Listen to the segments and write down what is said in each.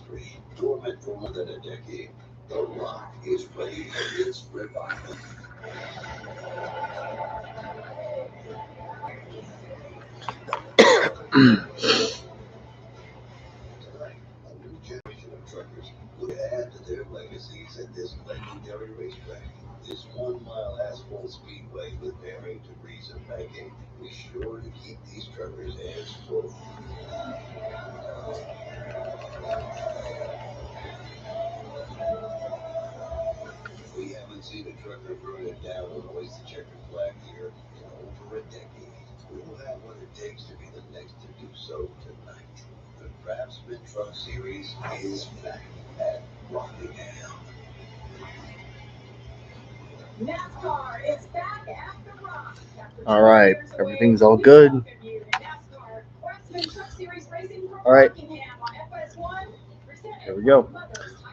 history. Dormant for more than a decade, The Rock is ready for its revival. Tonight, a new generation of truckers will add to their legacies at this legendary racetrack. This 1 mile asphalt speedway with daring degrees of banking is sure to keep these truckers' hands full. We haven't seen a trucker burn it down or hoist the checkered flag here in over a decade. We'll have what it takes to be the next to do so tonight. The Craftsman Truck Series is back at Rockingham. NASCAR is back at the Rock. All right, everything's all good. All right, here we go.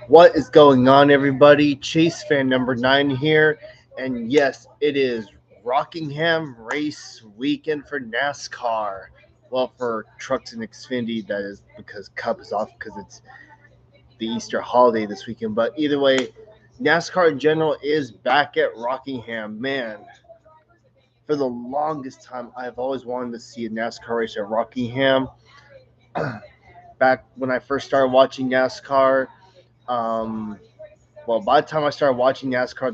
What is going on, everybody? Chase fan number 9 here, and yes, it is Rockingham race weekend for NASCAR. Well, for trucks and Xfinity, that is because Cup is off because it's the Easter holiday this weekend. But either way, NASCAR in general is back at Rockingham. Man, for the longest time, I've always wanted to see a NASCAR race at Rockingham. Back when I first started watching NASCAR, by the time I started watching NASCAR,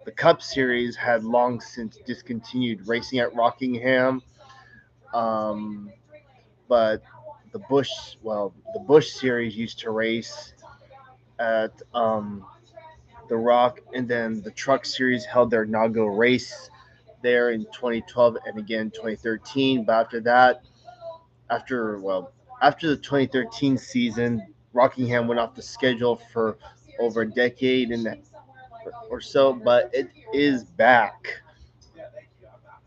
the Cup Series had long since discontinued racing at Rockingham. But the Bush Series used to race at the Rock, and then the Truck Series held their inaugural race there in 2012 and again 2013. But after that, after the 2013 season, Rockingham went off the schedule for over a decade or so, but it is back.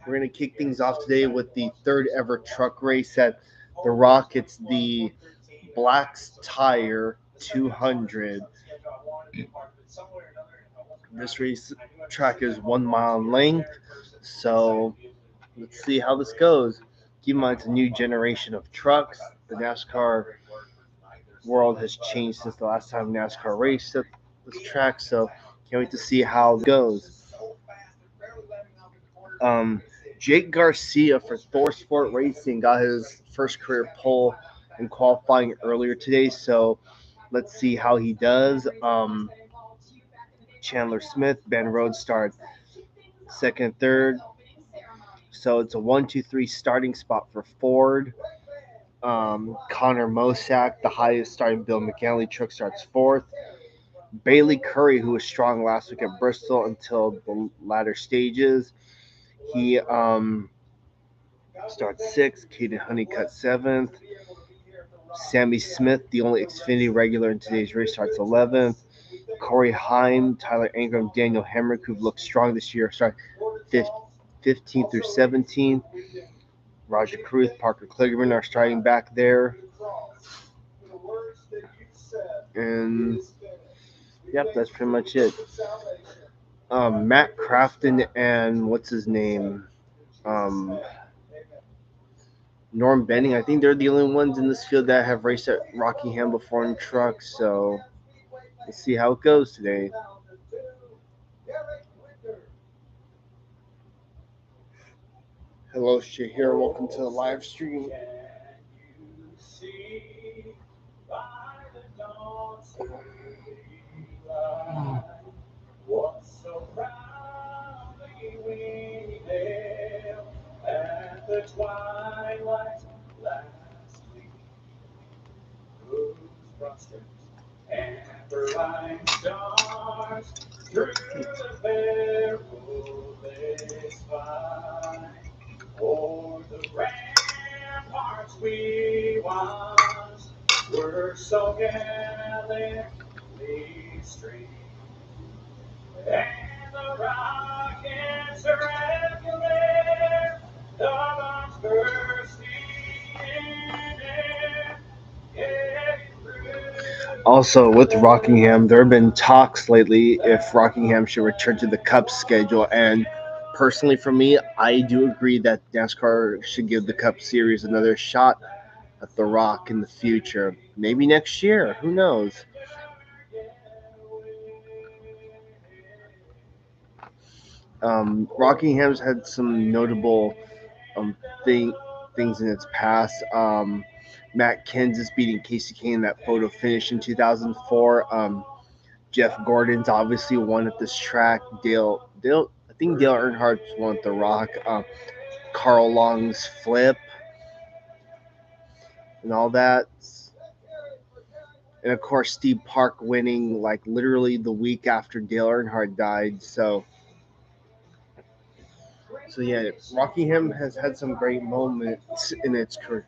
We're going to kick things off today with the third ever truck race at the Rock. It's the Black's Tire 200. This race track is 1 mile in length, so let's see how this goes. Keep in mind, it's a new generation of trucks. The NASCAR world has changed since the last time NASCAR raced at this track, so can't wait to see how it goes. Jake Garcia for Thor Sport Racing got his first career pole in qualifying earlier today, so let's see how he does. Chandler Smith, Ben Rhodes started second, third. So it's a 1-2-3 starting spot for Ford. Connor Mosack, the highest starting Bill McAnally truck, starts fourth. Bailey Curry, who was strong last week at Bristol until the latter stages, he starts sixth. Caden Honeycutt seventh. Sammy Smith, the only Xfinity regular in today's race, starts 11th. Corey Heim, Tyler Ingram, Daniel Hemrick, who've looked strong this year, start 15th through 17th. Roger Cruth, Parker Kligerman are starting back there. And, yep, that's pretty much it. Matt Crafton and what's his name? Norm Benning. I think they're the only ones in this field that have raced at Rockingham before in trucks. So let's see how it goes today. Hello, Shahir. Welcome to the live stream. So proudly we hailed at the twilight last week. Whose prospects and bright stars through the perilous fight. O'er the ramparts we once were so gallantly streamed. And the rockets regular, the bombs bursting in air. Also, with Rockingham, there have been talks lately if Rockingham should return to the Cup schedule. And personally, for me, I do agree that NASCAR should give the Cup Series another shot. at the Rock in the future. Maybe next year. Who knows? Rockingham's had some notable um, things in its past. Matt Kenseth beating Casey Kane in that photo finish in 2004. Jeff Gordon's obviously won at this track. I think Dale Earnhardt's won at the Rock. Carl Long's flip and all that. And of course, Steve Park winning like literally the week after Dale Earnhardt died. So yeah, Rockingham has had some great moments in its career.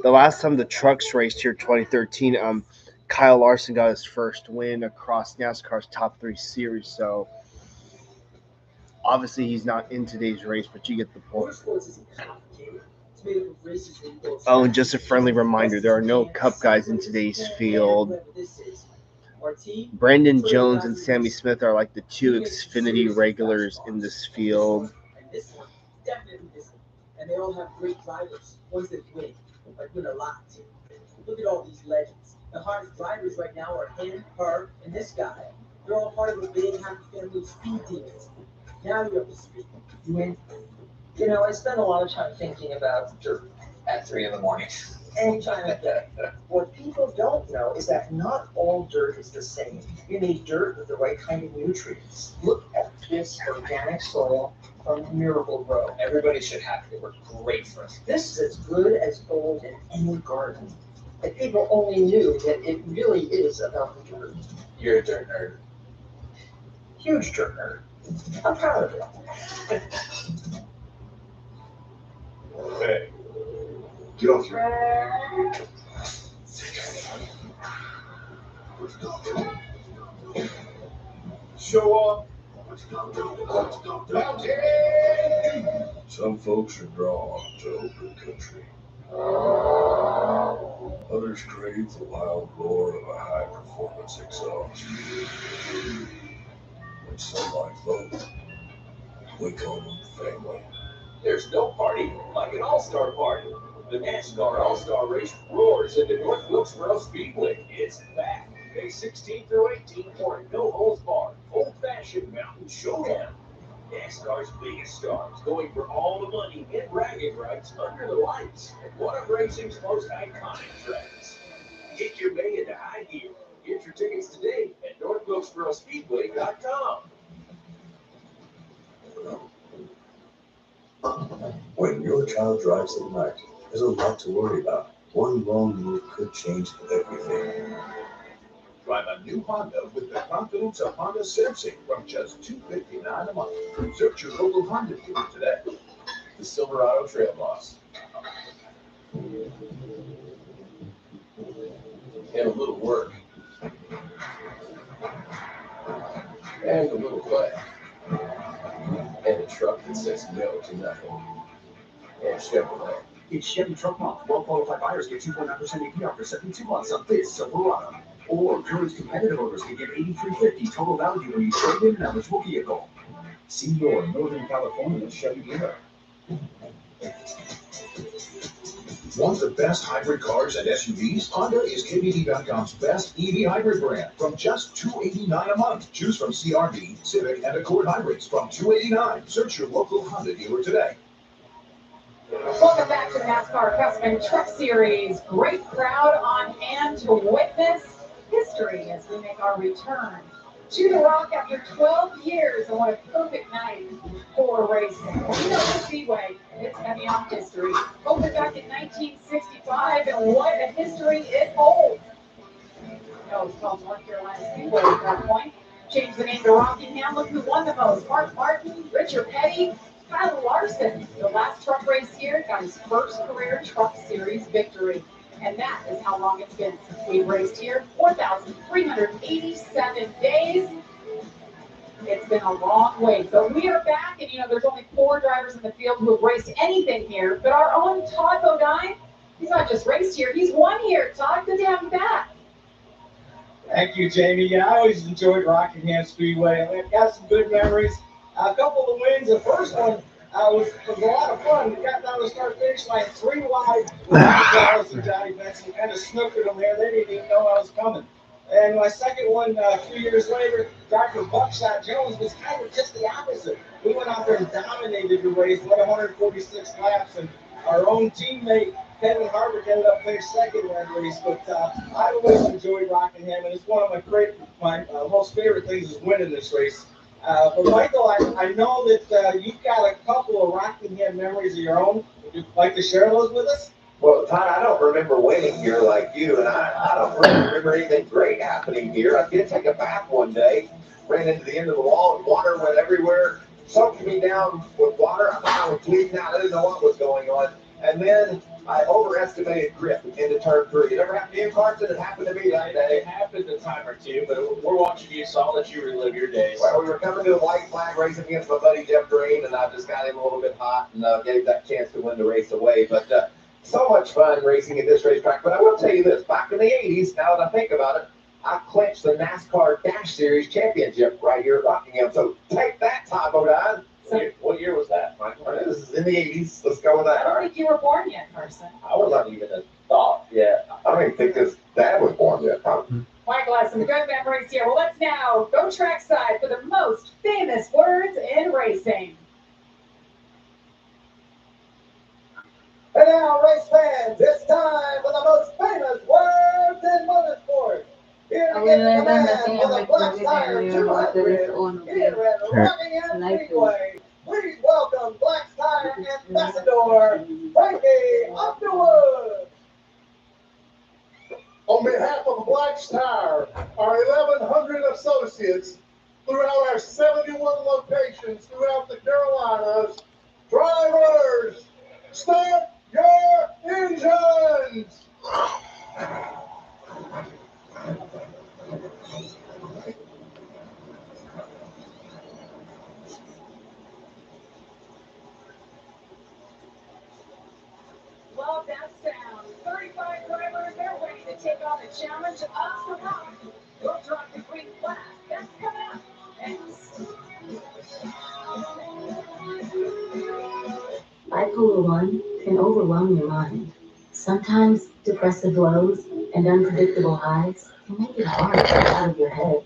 The last time the trucks raced here, 2013, Kyle Larson got his first win across NASCAR's top 3 series. So obviously he's not in today's race, but you get the point. Oh, and just a friendly reminder, there are no Cup guys in today's field. Brandon Jones and Sammy Smith are like the 2 Xfinity regulars in this field. And they all have great drivers, ones that win a lot. Look at all these legends. The hardest drivers right now are him, her, and this guy. They're all part of a big happy family of speed demons. Now you're up to speed. You win. You know, I spend a lot of time thinking about dirt at 3 in the morning. Anytime at day. What people don't know is that not all dirt is the same. You need dirt with the right kind of nutrients. Look at this organic soil from Miracle Grow. Everybody should have it. It works great for us. This is as good as gold in any garden. If people only knew that it really is about the dirt. You're a dirt nerd. Huge dirt nerd. I'm proud of it. Hey, get off your... Show off. Some folks are drawn to open country. Others crave the loud roar of a high-performance exhaust. And some like both. We call them family. There's no party like an all-star party. The NASCAR All-Star Race roars into North Wilkesboro Speedway. It's back. May 16th through 18th for a no-holds-barred, old-fashioned mountain showdown. NASCAR's biggest stars going for all the money and bragging rights under the lights at one of racing's most iconic tracks. Get your May into high gear. Get your tickets today at NorthWilkesboroSpeedway.com. When your child drives at night, there's a lot to worry about. One wrong move could change everything. Drive a new Honda with the confidence of Honda Sensing from just $259 a month. Search your local Honda dealer today. The Silverado Trail Boss. And a little work. And a little play. And a truck that says no to nothing. And Chevrolet. It's Chevy Truck Month. Well-qualified buyers get 2.9% APR for 72 months on this Silverado. Or Jury's competitive owners can get $83.50 total value when you trade in an eligible vehicle. See your Northern California Chevy dealer. Want the best hybrid cars and SUVs? Honda is KBD.com's best EV hybrid brand from just $289 a month. Choose from CR-V, Civic, and Accord hybrids from $289. Search your local Honda dealer today. Welcome back to the NASCAR Craftsman Truck Series. Great crowd on hand to witness history as we make our return to the Rock after 12 years. And what a perfect night for racing. You know the Speedway, it's heavy on history. Opened back in 1965, and what a history it holds. No, it's called North Carolina Speedway at that point. Changed the name to Rockingham. Look who won the most. Mark Martin, Richard Petty, Kyle Larson. The last truck race here got his first career Truck Series victory. And that is how long it's been since we've raced here. 4,387 days. It's been a long wait. So we are back, and there's only 4 drivers in the field who have raced anything here. But our own Todd Bodine, he's not just raced here, he's won here. Todd, good to have you back. Thank you, Jamie. Yeah, I always enjoyed Rockingham Speedway. I've got some good memories. A couple of wins. The first one, It was a lot of fun. We got down to the start-finish line 3 wide with Dallas and Johnny Benson. Kind of snookered them there. They didn't even know I was coming. And my second one, a few years later, Dr. Buckshot Jones was kind of just the opposite. We went out there and dominated the race, went 146 laps, and our own teammate, Kevin Harvick, ended up finishing second in that race. But I always enjoyed Rockingham, and it's one of my most favorite things is winning this race. But Michael, I know that you've got a couple of Rockingham memories of your own. Would you like to share those with us? Well, Todd, I don't remember winning here like you, and I don't really remember anything great happening here. I did take a bath one day, ran into the end of the wall, and water went everywhere, soaked me down with water. I thought I was bleeding out. I didn't know what was going on. And then I overestimated grip into turn 3. It ever happened to you, Carson? It happened to me that day. It happened a time or two, but we're watching you, so I'll let you relive your days. Well, we were coming to a white flag race against my buddy Jeff Green, and I just got him a little bit hot and gave that chance to win the race away. But so much fun racing at this racetrack. But I will tell you this, back in the 80s, now that I think about it, I clinched the NASCAR Dash Series championship right here at Rockingham. So take that, Todd Bodine. What year was that, Michael? This is in the 80s. Let's go with that. I don't think you were born yet, Carson. I wasn't even a thought yet. I don't even think his dad was born yet. Michael has some good memories here. Well, let's now go trackside for the most famous words in racing. And now, race fans, it's time for the most famous words in motorsport. Here to get the command for the Black Tire 200 here at Rockingham Speedway. Please welcome Black Tire Ambassador, Frankie Underwood. On behalf of Black Tire, our 1,100 associates throughout our 71 locations throughout the Carolinas, drivers, start your engines! Love that sound. 35 drivers, they're ready to take on the challenge of the rock. You'll drop the green flag. That's coming up next. Bipolar 1 can overwhelm your mind. Sometimes depressive lows and unpredictable highs can make it hard to get out of your head.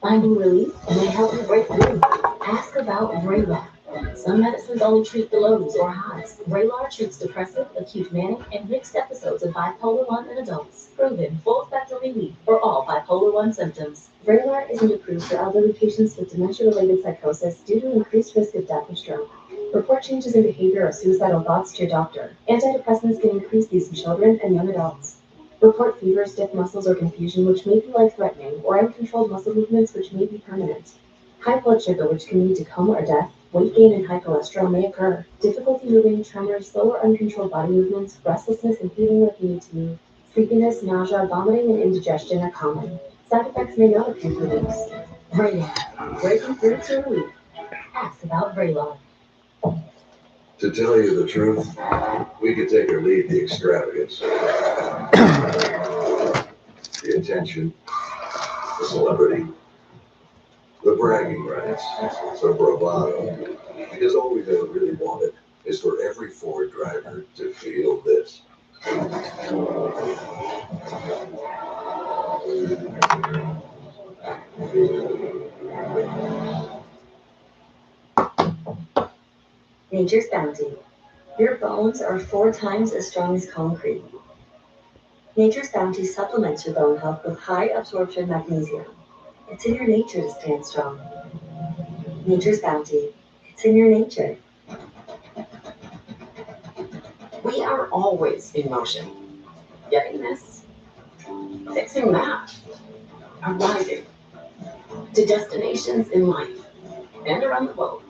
Finding relief may help you break through. Ask about Vraylar. Some medicines only treat the lows or highs. Vraylar treats depressive, acute manic, and mixed episodes of bipolar 1 in adults. Proven full-spectrum relief for all bipolar 1 symptoms. Vraylar isn't approved for elderly patients with dementia-related psychosis due to increased risk of death or stroke. Report changes in behavior or suicidal thoughts to your doctor. Antidepressants can increase these in children and young adults. Report fever, stiff muscles, or confusion which may be life-threatening, or uncontrolled muscle movements which may be permanent. High blood sugar which can lead to coma or death. Weight gain and high cholesterol may occur. Difficulty moving, tremors, slow or uncontrolled body movements, restlessness and feeling like you need to move. Sleepiness, nausea, vomiting, and indigestion are common. Side effects may not appear for weeks. Vraylar, breaking through to relief. Ask about Vraylar. To tell you the truth, we could take or leave the extravagance, the attention, the celebrity, the bragging rights, the bravado, because all we've ever really wanted is for every Ford driver to feel this. Nature's Bounty. Your bones are 4 times as strong as concrete. Nature's Bounty supplements your bone health with high absorption magnesium. It's in your nature to stand strong. Nature's Bounty. It's in your nature. We are always in motion. Getting this, fixing that, arriving to destinations in life and around the globe.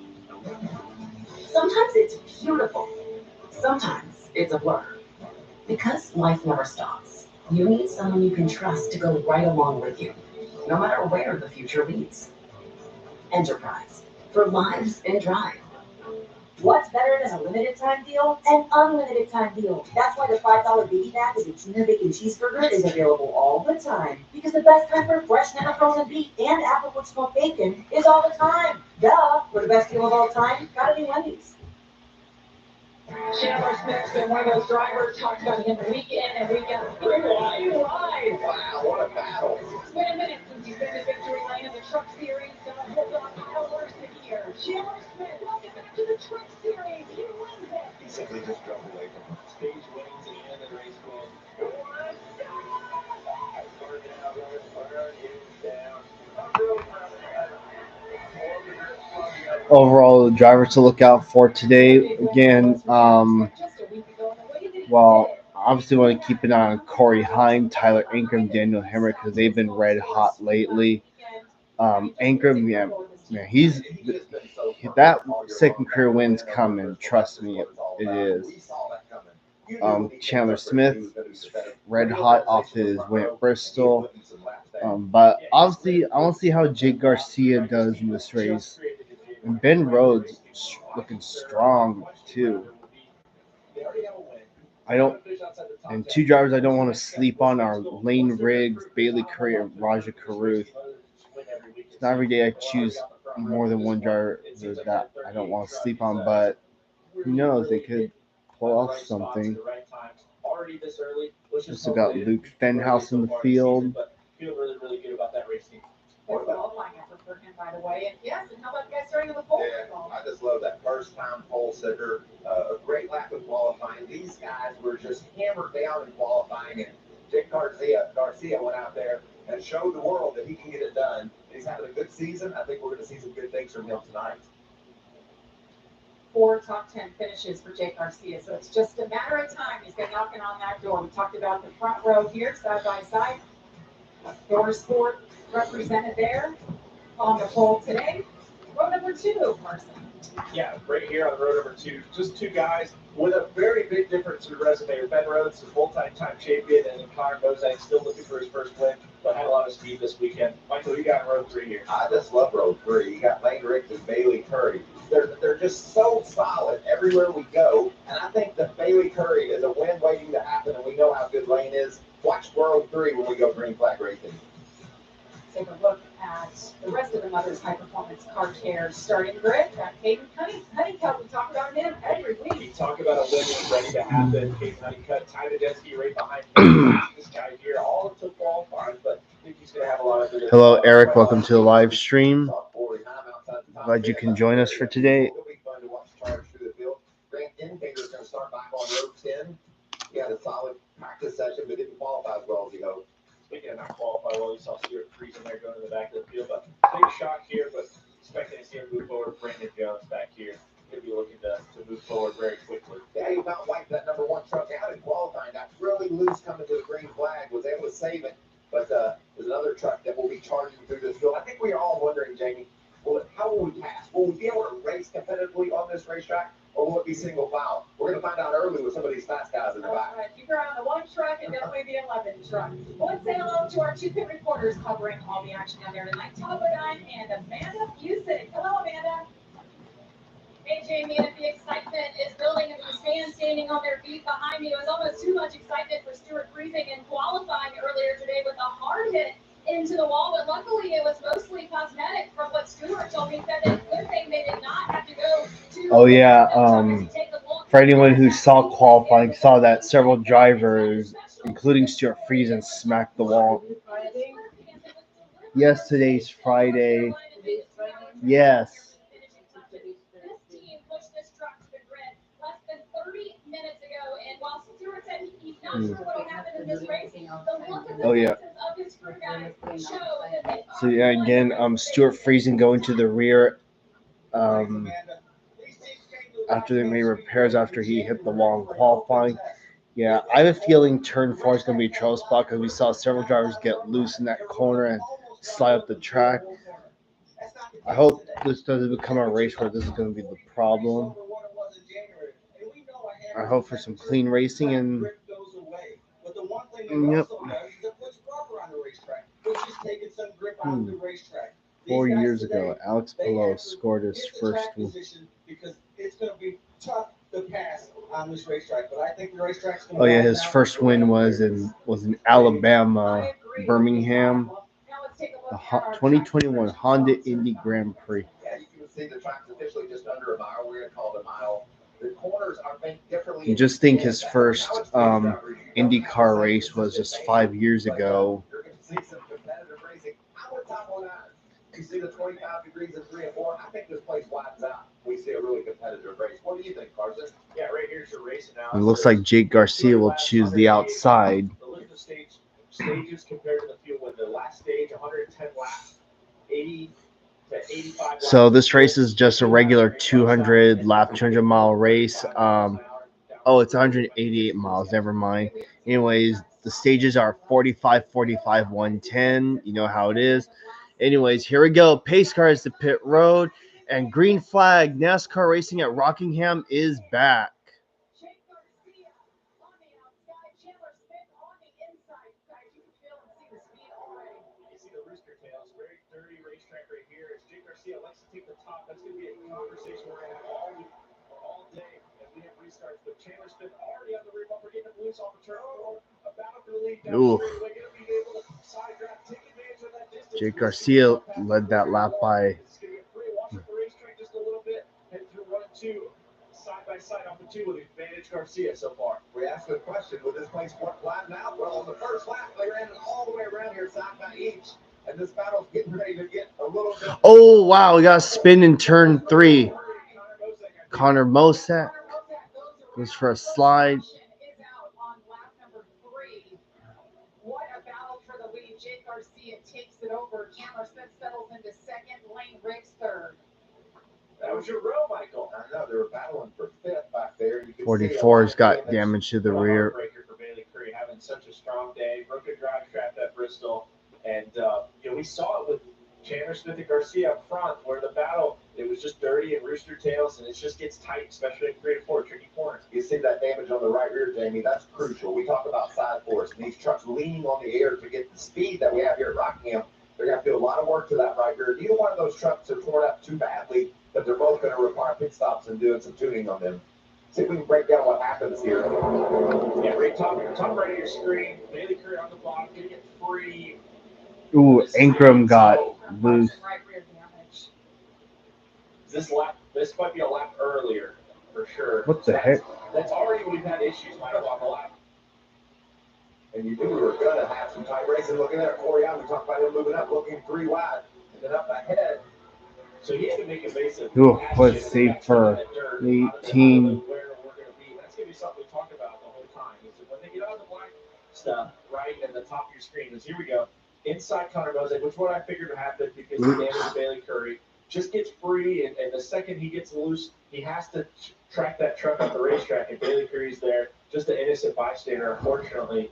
Sometimes it's beautiful. Sometimes it's a blur. Because life never stops, you need someone you can trust to go right along with you, no matter where the future leads. Enterprise, for lives and drive. What's better than a limited time deal? An unlimited time deal. That's why the $5 baby back of the tuna bacon cheeseburger is available all the time. Because the best time for fresh, never frozen beef and applewood smoked bacon is all the time. Duh! For the best deal of all time, gotta be Wendy's. Chandler Smith's been one of those drivers, talked about him week in and week out. Three wide. Wow, what a battle. It's been a minute since he's been to victory lane in the Truck Series. Hold on, how worse the year. Chandler Smith, welcome back to the Truck Series. He wins it. He simply just drove away from him. Stage wins and the race wins. Overall, the drivers to look out for today. Again, well, obviously want to keep an eye on Corey Hine, Tyler Ankrum, Daniel Hemrick because they've been red hot lately. Ankrum, yeah, he's that second career win's coming. Trust me, it is. Chandler Smith, red hot off his win at Bristol. But obviously, I want to see how Jake Garcia does in this race. And Ben Rhodes looking strong too. And two drivers I don't want to sleep on are Lane Riggs, Bailey Curry, and Raja Caruth. It's not every day I choose more than one driver that I don't want to sleep on, but who knows? They could pull off something. Also got Luke Fenhouse in the field. Feel really, really good about that race team. Good qualifying effort for him, by the way. And yes, and how about you guys starting on the pole? Yeah, I just love that first-time pole sitter. A great lap of qualifying. These guys were just hammered down in qualifying, and Jake Garcia went out there and showed the world that he can get it done. He's having a good season. I think we're going to see some good things from him tonight. 4 top 10 finishes for Jake Garcia, so it's just a matter of time. He's been knocking on that door. We talked about the front row here, side by side. Door Sport represented there on the pole today. Row number 2, Carson. Yeah, right here on row number 2, just two guys with a very big difference in resume. Ben Rhodes is multi-time champion, and Connor Bozak still looking for his first win, but had a lot of speed this weekend. Michael, you got row 3 here. I just love row 3. You got Lane Riggs and Bailey Curry. They're just so solid everywhere we go, and I think that Bailey Curry is a win waiting to happen, and we know how good Lane is. Watch row 3 when we go green flag racing. Take a look at the rest of the Mother's High Performance Car Care starting grid. Got Caden Honeycutt. We talk about him every week. We talk about a win that's ready to happen. Caden Honeycutt, Ty Tedeschi right behind him. This guy here, all of took qualifying, but I think he's going to have a lot of good. Hello, Eric. Welcome to the live stream. Glad you can join us for today. It'll be fun to watch charge through the field. Grant Indicator's going to start back on row 10. He had a solid practice session, but didn't qualify as well as he hoped. Speaking of not qualify, well, you saw Stuart freezing there going to the back of the field, but big shock here, but expecting to see him move forward. Brandon Jones back here. He'll be looking to move forward very quickly. Yeah, he about wiped that number 1 truck out in qualifying. Got really loose coming to the green flag, was able to save it, but there's another truck that will be charging through this field. I think we're all wondering, Jamie, how will we pass? Will we be able to race competitively on this racetrack, or will it be single file? We're going to find out early with some of these fast guys in the back. All right, keep your eye on the 1 truck and definitely the 11 truck. Well, let's say hello to our 2 pit reporters covering all the action down there tonight. Tom Bodine and Amanda Busick. Hello, Amanda. Hey, Jamie, and the excitement is building into the stands standing on their feet behind me. It was almost too much excitement for Stuart freezing and qualifying earlier today with a hard hit into the wall, but luckily it was mostly cosmetic from what Stuart told me. Said that good thing they did not have to go to. Oh yeah, for anyone who saw qualifying, saw that several drivers, including Stuart Friesen, smacked the wall. Yes, today's Friday. Yes. Minutes ago, and while Stuart said he's not sure what will happen in this race, the look of the of his crew guys show that they So yeah, again, Stuart Friesen going to the rear after they made repairs after he hit the wall in qualifying. Yeah, I have a feeling turn 4 is going to be a trouble spot because we saw several drivers get loose in that corner and slide up the track. I hope this doesn't become a race where this is going to be the problem. I hope for some clean racing and yep. 4 years ago, Alex Palou scored his first win. Because it's going to be on this racetrack, but I think the racetrack's going Oh yeah, his first win was in Alabama, Birmingham, the 2021 Honda Indy Grand Prix. Yeah, you can see the track's officially just under a mile. We're going to call it a mile. The corners are made differently. You just think his first IndyCar race was just 5 years ago. You're going to see some competitive racing. Our top one out. You see the 25 degrees in 3 and 4. I think this place widens out. We see a really competitive race. What do you think, Carson? Yeah, right here's your race analysis. It looks like Jake Garcia will choose the outside. The list of stages compared to the field with the last stage, 110 laps, 80 to 85 laps. So this race is just a regular 200 lap, 200 mile race. Oh, it's 188 miles. Never mind. Anyways, the stages are 45, 45, 110. You know how it is. Anyways, here we go. Pace car is the pit road, and green flag. NASCAR racing at Rockingham is back. You see the Rooster Tails, very dirty racetrack right here. As Jake Garcia likes to take the top, that's going to be a conversation we're going to have all day as we have restarts. But Chandler Smith already on the rear bumper, getting him loose off the turn. A battle for the lead down the straightaway, going to be able to side draft, take advantage of that distance. Jake Garcia led that lap by. It's going to get free. Watch the racetrack just a little bit. Head through 1 and 2. Side by side off the 2 with advantage Garcia so far. We asked the question, would this place flatten out? Well, on the first lap, they ran it all the way around here, side by each. And this battle's getting ready to get a little bit. Oh, wow. We got a spin in turn 3. Connor Mosak goes for a slide. What a battle for the lead. Jake Garcia takes it over. Chandler Smith settles into second. Lane Riggs third. That was your row, Michael. I know they were battling for 5th back there. 44's got damage to the rear. Breaker for Bailey Curry having such a strong day. Broken drive trapped at Bristol, and we saw it with Chandler Smith and Garcia up front, where the battle it was just dirty and Rooster Tails, and it just gets tight, especially in 3 and 4 tricky corners. You see that damage on the right rear, Jamie? That's crucial. We talk about side force, and these trucks leaning on the air to get the speed that we have here at Rockingham. They're going to have to do a lot of work to that right rear. Neither one of those trucks are torn up too badly, but they're both going to require pit stops and doing some tuning on them. See if we can break down what happens here. Yeah, right top right of your screen. Bailey Curry on the bottom, going to get free. Ooh, Ankrum got loose. This might be a lap earlier, for sure. What the heck? That's already we've had issues, Michael, on the lap. And you knew we were going to have some tight racing. Looking at Corey Allen, we talked about him moving up, looking 3 wide, and then up ahead. So he had to make evasive. Ooh, what a save for 18. That's going to be something we talk about the whole time. Is when they get on the black stuff, right at the top of your screen, is here we go. Inside Connor Mosek, which what I figured would happen because he damaged Bailey Curry. Just gets free, and the second he gets loose, he has to track that truck up the racetrack, and Bailey Curry's there. Just an innocent bystander, unfortunately.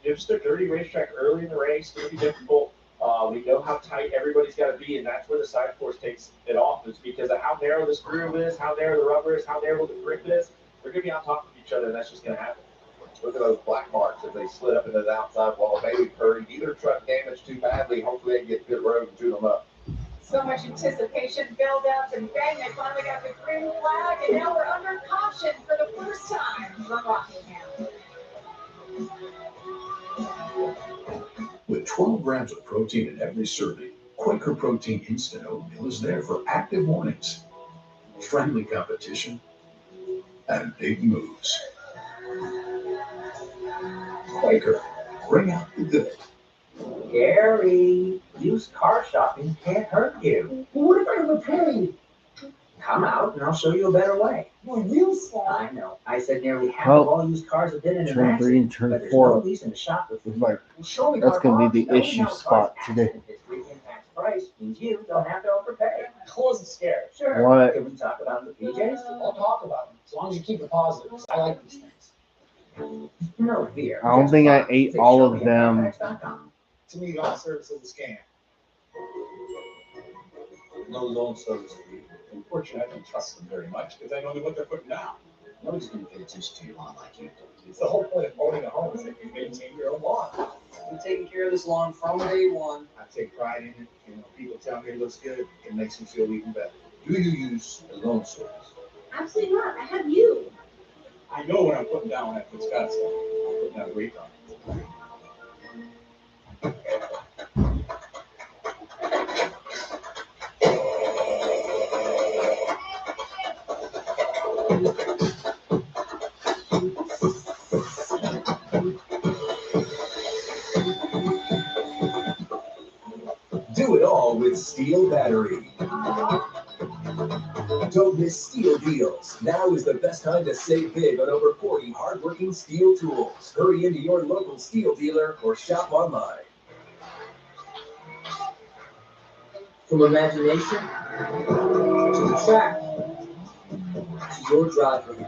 Just a dirty racetrack early in the race. It's going to be difficult. We know how tight everybody's got to be, and that's where the side force takes it off. It's because of how narrow this groove is, how narrow the rubber is, how narrow the grip is. They're going to be on top of each other, and that's just going to happen. Look at those black marks as they slid up into the outside wall. Bailey Curry, neither truck damaged too badly. Hopefully they can get pit road and tune them up. So much anticipation, build-ups, and bang, they finally got the green flag, and now we're under caution for the first time from Rockingham. With 12 grams of protein in every serving, Quaker Protein Instant Oatmeal is there for active mornings, friendly competition, and big moves. Quaker, bring out the good. Gary, used car shopping can't hurt you. What if I have a pain? Come out and I'll show you a better way. You're real smart. I know. I said nearly half of all used cars have been in an Turn 3 and accident, turn but there's 4. no reason to shop with It's like, show me that's car going to be the knowing issue how a car's spot today. accident history impacts price means you don't have to overpay. I wasn't scared. Sure. What? Can we talk about the PJs? I'll talk about them as long as you keep it positive. I like these things. No fear. I don't think I ate all of them. To me, all service is a scam. No loan service fee. Unfortunately, I don't trust them very much because I don't know what they're putting down. Nobody's going to pay attention to your lawn like you do. It's the whole point of owning a home is that you maintain your own lawn. I'm taking care of this lawn from day one. I take pride in it. You know, people tell me it looks good. It makes me feel even better. Do you use a loan service? Absolutely not. I have you. I know what I'm putting down at Wisconsin. I'm putting down weight on it. Do it all with Steel Battery. Don't miss Steel deals. Now is the best time to save big on over 40 hardworking Steel tools. Hurry into your local Steel dealer or shop online. From imagination to the track to your driveway.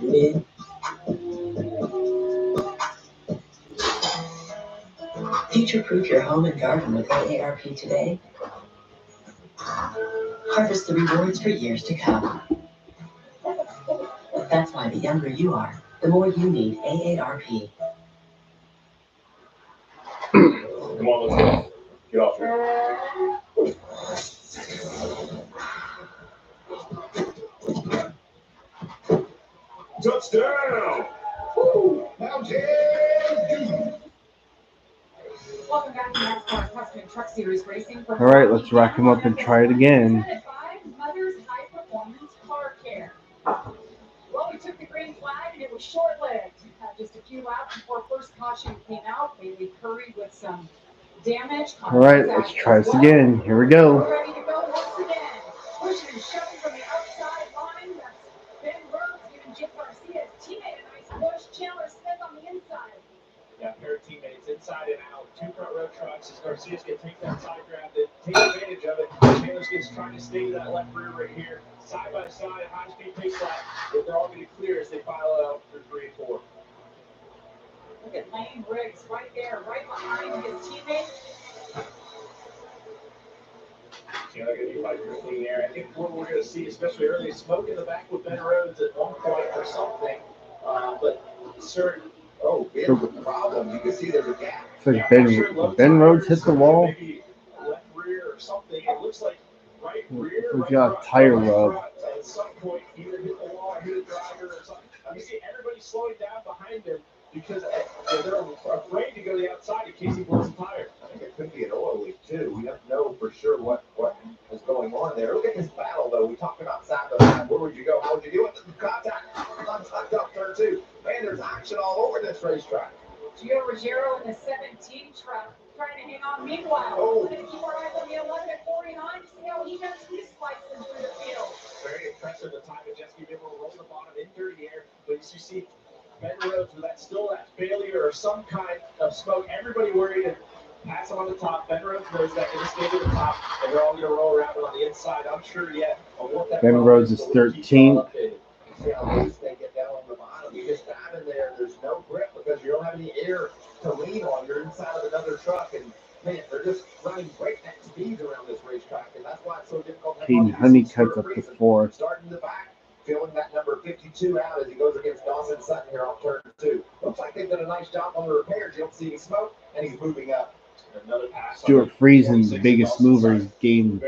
You need Future-proof your home and garden with AARP today. Harvest the rewards for years to come. That's why the younger you are, the more you need AARP. Come on, let's go. Get off here. Touchdown! Woo! Mountain Dew. Welcome back to NASCAR Craftsman Truck Series Racing. All right, let's rack them up and try it again. Mother's High Performance Car Care. Well, we took the green flag and it was short-lived. Just a few laps before first caution came out. Bailey Curry with some damage. All right, let's try this again. Here we go. We're ready to go once again. Pushing and shoving from the outside line. That's Ben Rhodes giving Jim Garcia's teammate a nice push. Chandler Smith on the inside. Yeah, pair of teammates inside and out. Two front row trucks as Garcia's going to take that side grab, then take advantage of it. Chandler's just trying to stay to that left rear right here. Side by side, high speed pace lap. But they're all going to clear as they file out through 3 and 4. Look at Lane Briggs right there, right behind his teammate. Chandler going to be fighting for clean air. I think what we're going to see, especially early, smoke in the back with Ben Rhodes at one point or something. But certain. Oh, big problem. You can see there's a gap. It's like Ben Rhodes hit the wall. Maybe left rear or something. It looks like right rear. We got a tire rub. At some point, either hit the wall or hit a driver or something. You see everybody slowing down behind him because they're afraid to go to the outside in case he blows a tire. I think it could be an oil leak too. We don't know for sure what is going on there. Look at this battle though. We talked about side by side. Where would you go? How would you do it? Contact. Untucked up turn 2. Man, there's action all over this racetrack. Gio Ruggiero in the 17 truck trying to hang on. Meanwhile, we're going to keep our eyes on the 11 at 49 to see how he does. He slices through the field. Very impressive the time that Jesky been able to roll the bottom in dirty air. But as you see, Ben Rhodes with that failure or some kind of smoke, everybody worried to pass him on the top. Ben Rhodes knows that going to stay to the top, and they're all going to roll around on the inside. I'm sure yet of what that Ben Rhodes is 13th. See how loose they get down on the bottom. You just dive in there. There's no grip because you don't have any air to lean on. You're inside of another truck, and man, they're just running breakneck speeds around this racetrack, and that's why it's so difficult. Hayden Honeycutt's up to 4th. Starting in the back, filling that number 52 out as he goes against Dawson Sutton here on turn 2. Looks like they've done a nice job on the repairs. You don't see any smoke, and he's moving up. Another pass. Stuart Friesen, the biggest mover, he's gained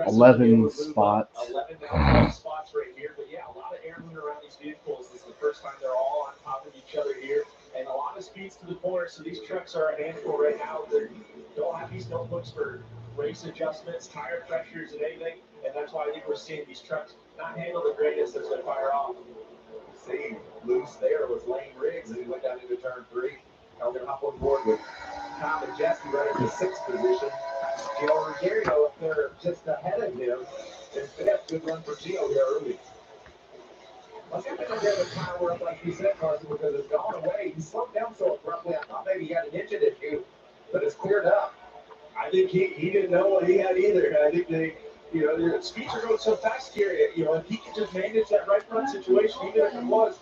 11 spots. 11 down spots right here, but yeah, a lot of air moving around these vehicles. This is the first time they're all on top of each other here, and a lot of speeds to the corner. So these trucks are a handful right now. They don't have these notebooks for race adjustments, tire pressures, and anything, and that's why I think we're seeing these trucks not handle the greatest as they fire off. See, loose there was Lane Riggs as he went down into turn 3. Now we're going to hop on board with Tom and Jesky right in the 6th position. Gio Ruggiero up there just ahead of him. It's been a good run for Gio here early. Let's see if they can get the power up like you said, Carson, because it's gone away. He slowed down so abruptly. I thought maybe he had an engine issue, but it's cleared up. I think he didn't know what he had either. I think the speeds are going so fast here. If he could just manage that right front situation, even if it was,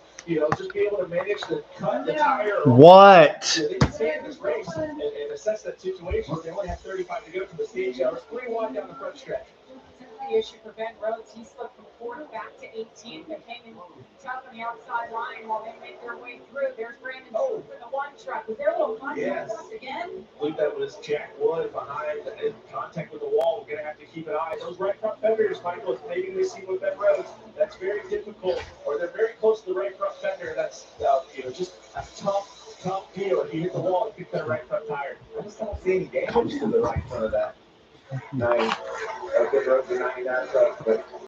just be able to manage the cut, the tire. What? They can stay in this race and assess that situation. They only have 35 to go from the stage. It's 3 wide down the front stretch. The issue for Ben Rhodes, he slipped from 4th back to 18th. They're hanging tough on the outside line while they make their way through. There's Brandon in the 1 truck. Was there a little contact again? I believe that was Jack Wood behind in contact with the wall. We're going to have to keep an eye. Those right front fenders, Michael, is maybe we see with Ben Rhodes. That's very difficult. Or they're right front fender, that's just a tough deal. If you hit the wall, you kick that right front tire. I just don't see any damage to the right front of that 99 truck, but